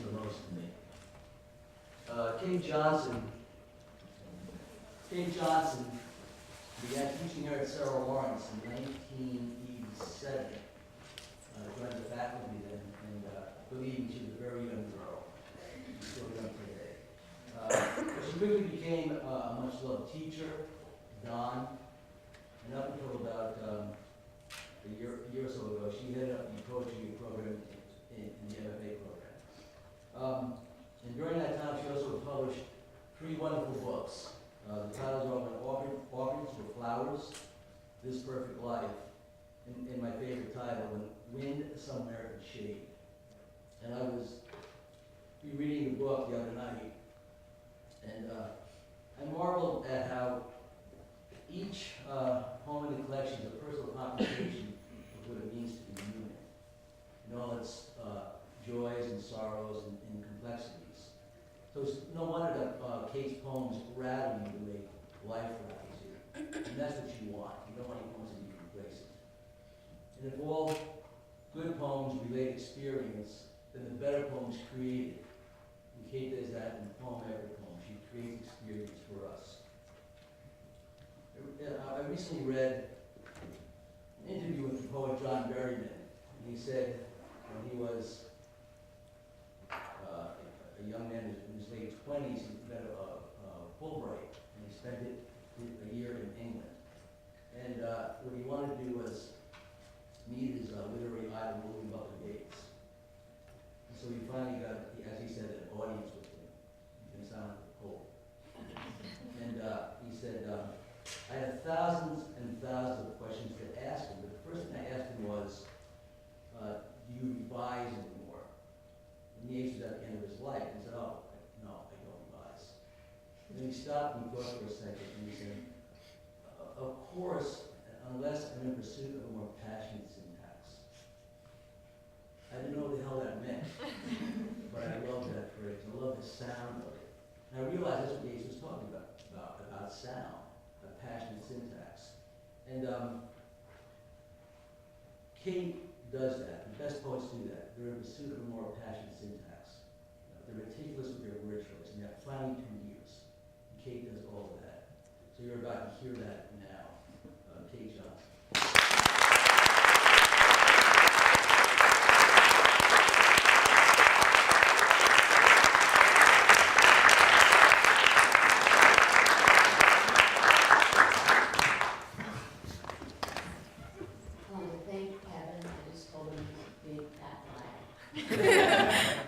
the most to me. Kate Johnson began teaching here at Sarah Lawrence in 1987. Joined the faculty then, and believe me, she was a very young girl. She's still young today. But she quickly became a much-loved teacher, Don, and up until about a year or so ago, she headed up the poetry program in the MFA program. And during that time, she also published 3 wonderful books. The titles are When Orchids Were Flowers, This Perfect Life, and my favorite title, When Wind Somewhere in Shade. And I was rereading the book the other night, and I marveled at how each poem in the collection is a personal contemplation of what it means to be human, and all its joys and sorrows and complexities. So it's no wonder that Kate's poems rattle you the way life rattles you, and that's what you want. You don't want your poems to be complacent. And if all good poems relate experience, then the better poems created. And Kate does that in poem after poem. She creates experience for us. I recently read an interview with the poet John Berryman, and he said when he was a young man in his late 20s, he met a Fulbright, and he spent a year in England. And what he wanted to do was meet his literary idol, William Butler Yeats. And so he finally got, as he said, an audience with him. You can sound like a poet. And he said, I had thousands and thousands of questions to ask him, but the first thing I asked him was, do you revise anymore? And Yeats was at the end of his life. He said, oh, no, I don't revise. And then he stopped and thought for a second, and he said, of course, unless I'm in pursuit of a more passionate syntax. I didn't know what the hell that meant, but I love that phrase. I love the sound of it. And I realized that's what Yeats was talking about sound, a passionate syntax. And Kate does that. The best poets do that. They're in pursuit of a more passionate syntax. They're meticulous with their word choice, and they have finely tuned ears. And Kate does all of that. So you're about to hear that now. Kate Johnson.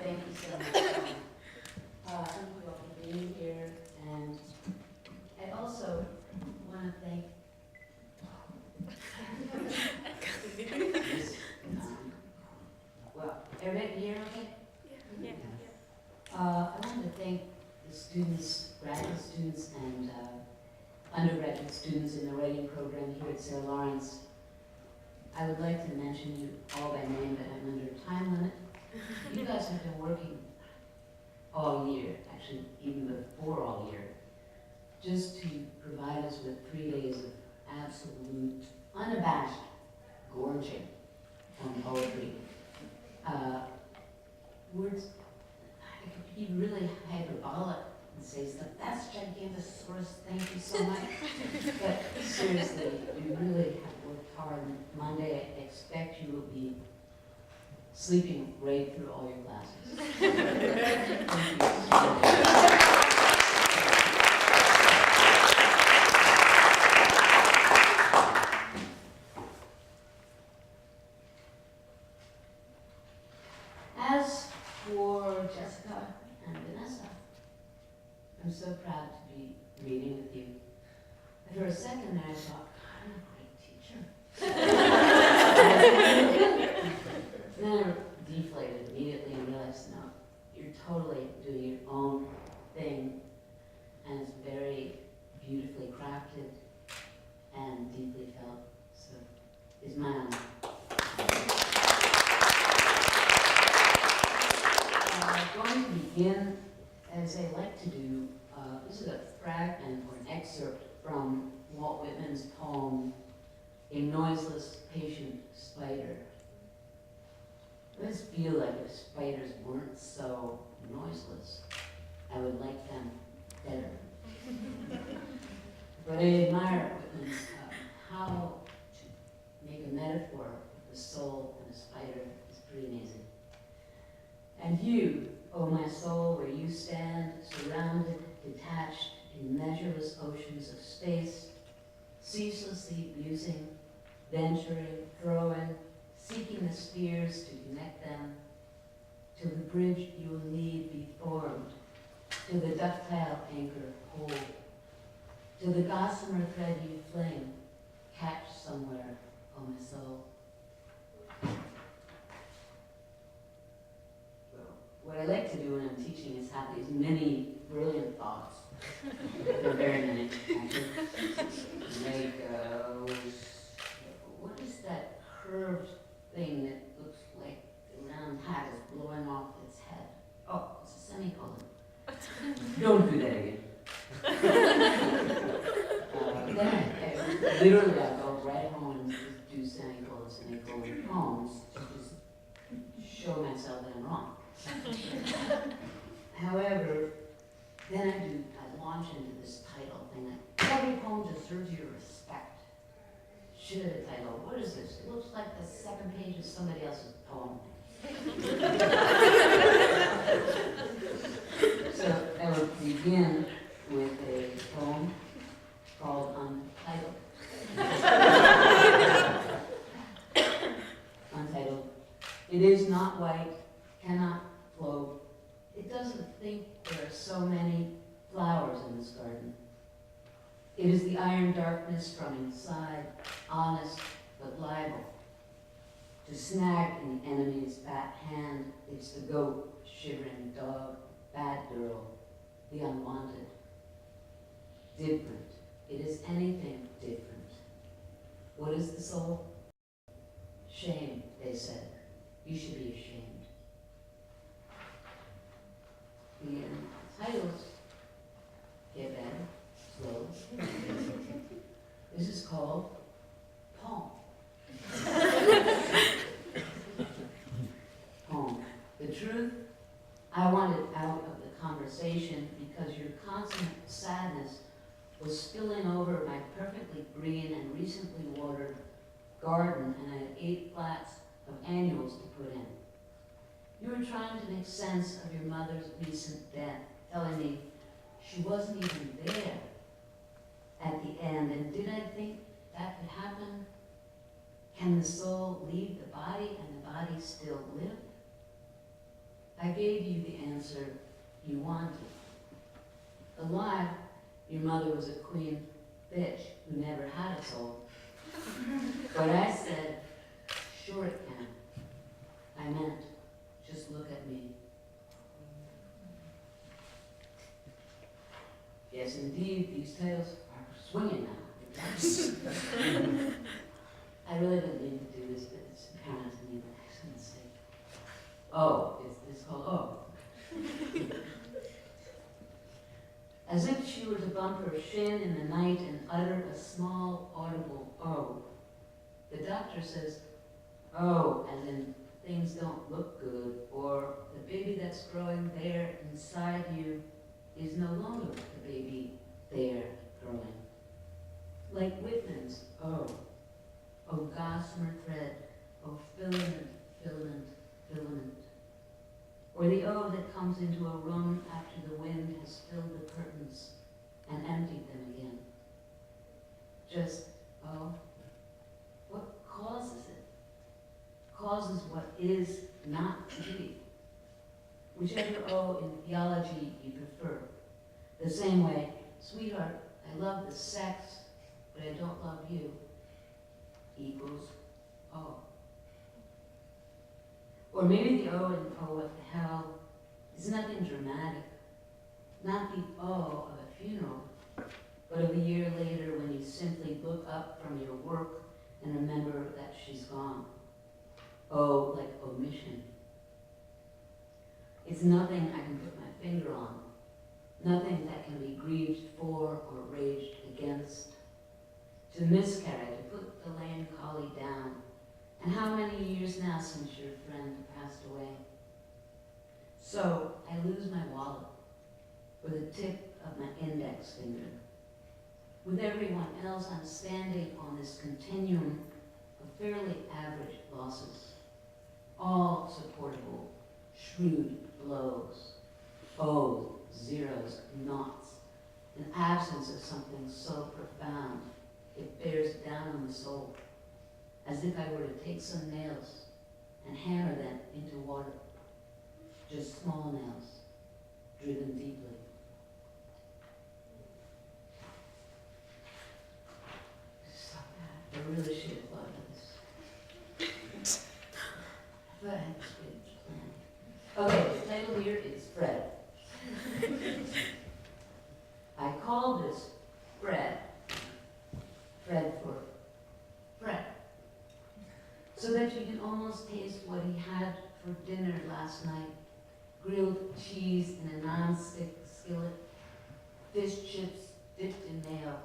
Thank you so much. Thank you all for being here, and I also want to thank. Well, everybody here, okay? Yeah. I want to thank the students, graduate students, and undergraduate students in the writing program here at Sarah Lawrence. I would like to mention you all by name, but I'm under a time limit. You guys have been working all year, actually even before all year, just to provide us with 3 days of absolute, unabashed gorging on poetry. Words, I could be really hyperbolic and say stuff, that's Gigantosaurus, thank you so much. But seriously, you really have worked hard. Monday, I expect you will be sleeping right through all your classes. Thank you. As for Jessica and Vanessa, I'm so proud to be reading with you. For a second there, I thought, God, I'm a great teacher. Then I deflated immediately and realized, no, you're totally doing your own thing, and it's very beautifully crafted and deeply felt. So it's my honor. I'm going to begin, as I like to do, this is a fragment or an excerpt from Walt Whitman's poem, A Noiseless Patient Spider. I just feel like if spiders weren't so noiseless, I would like them better. But I admire Whitman's how to make a metaphor of the soul and a spider is pretty amazing. And you, oh my soul, where you stand, surrounded, detached in measureless oceans of space, ceaselessly musing, venturing, throwing, seeking the spheres to connect them, till the bridge you will need be formed, till the ductile anchor hold, till the gossamer thread you fling, catch somewhere, oh my soul. What I like to do when I'm teaching is have these many brilliant thoughts. There are very many, actually. Like, what is that curved thing that looks like the round hat is blowing off its head? Oh, it's a semicolon. Don't do that again. Literally, I'll go right home and just do semicolon poems to just show myself that I'm wrong. However, then I launch into this title thing like, every poem deserves your respect. Should have a title. What is this? It looks like the second page of somebody else's poem. So I will begin with a poem called Untitled. Untitled. It is not white, cannot float. It doesn't think there are so many flowers in this garden. It is the iron darkness from inside, honest but liable. To snag in the enemy's fat hand, it's the goat, shivering dog, bad girl, the unwanted. Different. It is anything different. What is the soul? Shame, they said. You should be ashamed. The titles get better, slowly. This is called Poem. Poem. The truth, I wanted out of the conversation because your constant sadness was spilling over my perfectly green and recently watered garden, and I had 8 flats of annuals to put in. You were trying to make sense of your mother's recent death, telling me she wasn't even there at the end. And did I think that could happen? Can the soul leave the body and the body still live? I gave you the answer you wanted. Alive, your mother was a queen bitch who never had a soul. But I said, sure it can. I meant, just look at me. Yes, indeed, these tales are swinging now. I really didn't mean to do this, but it's apparent to me that I shouldn't say. Oh, it's called Oh. As if she were to bump her shin in the night and utter a small, audible oh. The doctor says, oh, as in things don't look good, or the baby that's growing there inside you is no longer the baby there growing. Like Whitman's oh. Oh, gossamer thread, oh, filament, filament, filament. Or the oh that comes into a room after the wind has filled the curtains and emptied them again. Just oh. What causes it? Causes what is not to be. Whichever oh in theology you prefer. The same way, sweetheart, I love the sex, but I don't love you. Equals oh. Or maybe the oh in oh what the hell is nothing dramatic. Not the oh of a funeral, but of a year later when you simply look up from your work and remember that she's gone. Oh, like omission. It's nothing I can put my finger on. Nothing that can be grieved for or raged against. To miscarry, to put the lame collie down And how many years now since your friend passed away? So I lose my wallet or the tip of my index finger. With everyone else, I'm standing on this continuum of fairly average losses, all supportable, shrewd blows, O's, zeros, noughts, an absence of something so profound it bears down on the soul, as if I were to take some nails and hammer them into water, just small nails, driven deeply. Stop that. I really should have thought of this. But I didn't plan. Okay, the title here is Fred. I call this Fred for Fred, so that you can almost taste what he had for dinner last night. Grilled cheese in a non-stick skillet, fish chips dipped in mayo.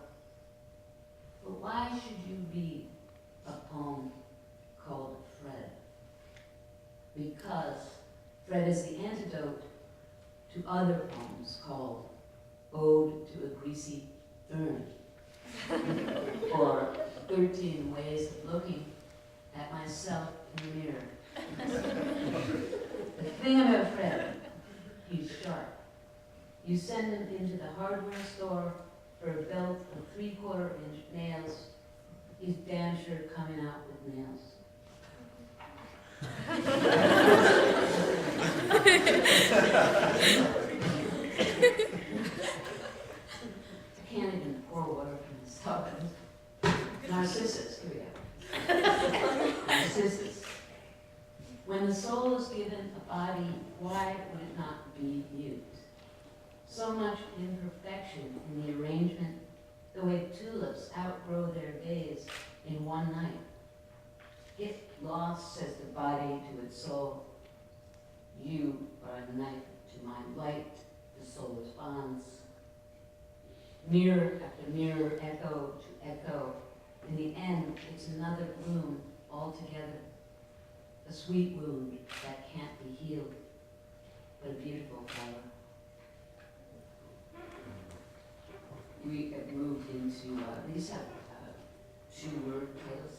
But why should you read a poem called Fred? Because Fred is the antidote to other poems called Ode to a Greasy Fern, or 13 Ways of Looking at Myself in the Mirror. The thing about Fred, he's sharp. You send him into the hardware store for a belt of 3/4-inch nails, he's damn sure coming out with nails. I can't even pour water from this tub. Narcissus, here we go. Narcissus. When the soul is given a body, why would it not be used? So much imperfection in the arrangement, the way tulips outgrow their vase in one night. Get lost, says the body to its soul. You are a knife to my light, the soul responds. Mirror after mirror, echo to echo. In the end, it's another bloom altogether. A sweet wound that can't be healed, but a beautiful flower. We have moved into, these have 2-word titles.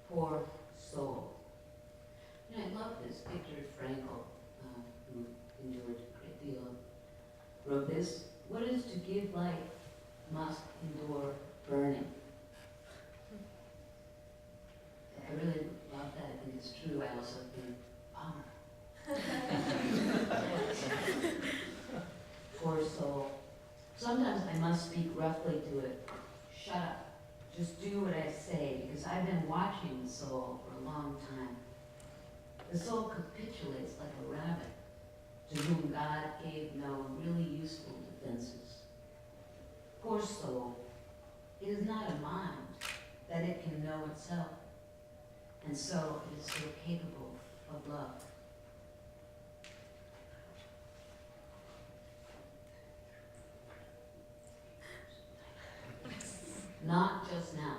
Poor soul. You know, I love this. Viktor Frankl, who endured a great deal, wrote this. What is to give life must endure burning. I really love that. I think it's true. I also think, bummer. Poor soul. Sometimes I must speak roughly to it. Shut up. Just do what I say, because I've been watching the soul for a long time. The soul capitulates like a rabbit, to whom God gave no really useful defenses. Poor soul. It is not a mind that it can know itself, and so it is so capable of love. Not just now.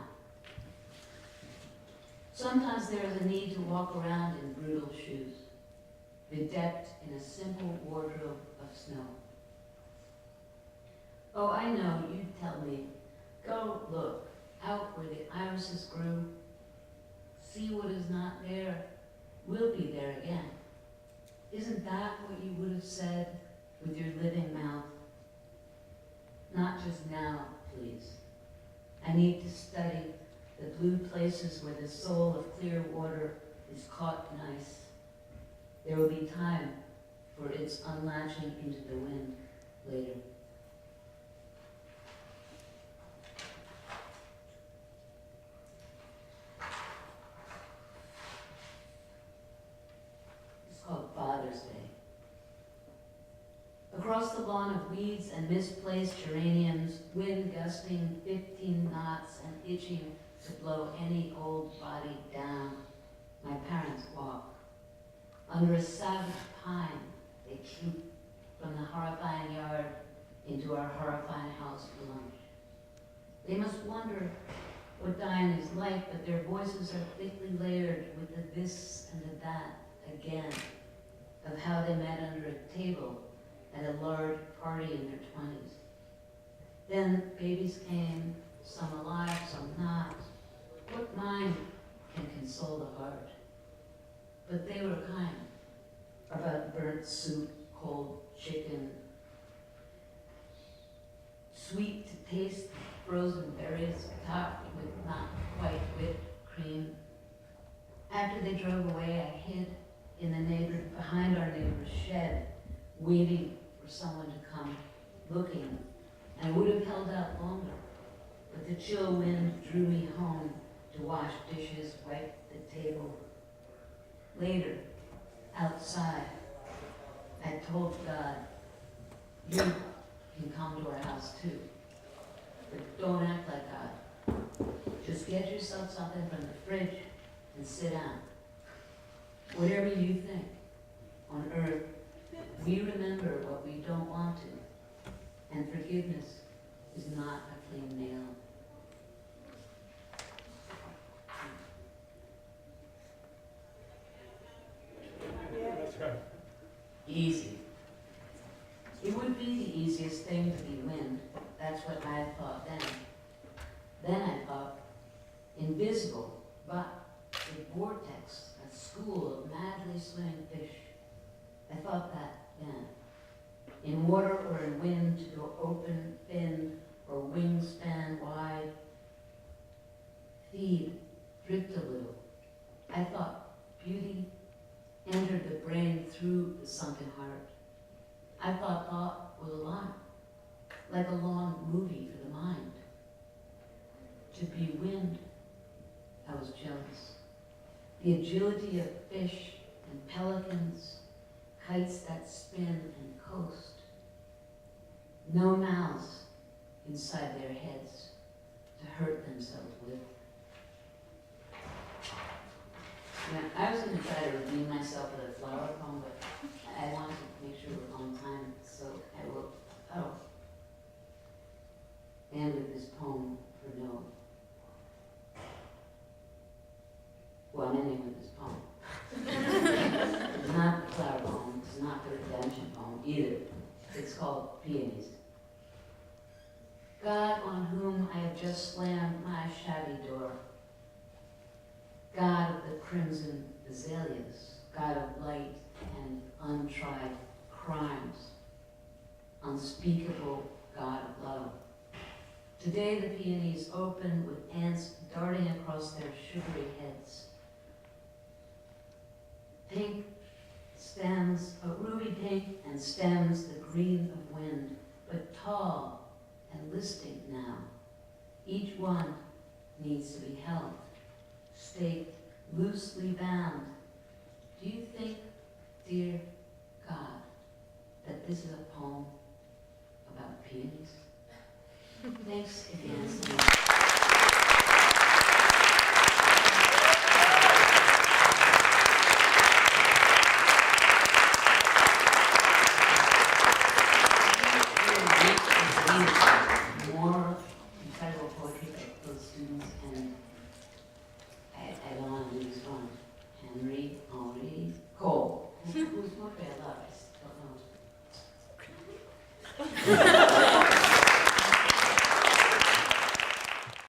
Sometimes there is a need to walk around in brutal shoes, bedecked in a simple wardrobe of snow. Oh, I know, you'd tell me, go look out where the irises grew. See what is not there, will be there again. Isn't that what you would have said with your living mouth? Not just now, please. I need to study the blue places where the soul of clear water is caught in ice. There will be time for its unlatching into the wind later. It's called Father's Day. Across the lawn of weeds and misplaced geraniums, wind gusting 15 knots and itching to blow any old body down, my parents walk. Under a savage pine, they troop from the horrifying yard into our horrifying house for lunch. They must wonder what Diane is like, but their voices are thickly layered with the this and the that again, of how they met under a table at a large party in their 20s. Then babies came, some alive, some not. What mind can console the heart? But they were kind, about burnt soup, cold chicken, sweet to taste, frozen berries topped with not quite whipped cream. After they drove away, I hid in behind our neighbor's shed, waiting for someone to come looking. And I would have held out longer, but the chill wind drew me home to wash dishes, wipe the table. Later, outside, I told God, you can come to our house too, but don't act like God. Just get yourself something from the fridge and sit down. Whatever you think. On earth, we remember what we don't want to, and forgiveness is not a clean nail. Easy. It would be the easiest thing to be wind. That's what I thought then. Then I thought, invisible, but a vortex, a school of madly swimming fish. I thought that then. In water or in wind, to go open, fin, or wingspan wide. Feed, drift a little. I thought beauty entered the brain through the sunken heart. I thought was alive, like a long movie for the mind. To be wind, I was jealous. The agility of fish and pelicans, kites that spin and coast. No mouths inside their heads to hurt themselves with. Yeah, I was going to try to redeem myself with a flower poem, but I wanted to make sure we're on time, so I wrote, and with this poem for no. Well, I'm ending with this poem. It's not the flower poem, it's not the redemption poem either. It's called Peonies. God on whom I have just slammed my shabby door. God of the crimson azaleas, God of light and untried crimes, unspeakable God of love. Today the peonies open with ants darting across their sugary heads. Pink stems, ruby pink and stems the green of wind, but tall and listing now. Each one needs to be held, staked, loosely bound. Do you think, dear God, that this is a poem about peonies? Thanks again, Steve. More incredible poetry for those students, and I don't want to lose one. Henry Cole, whose poetry I love, I just don't know.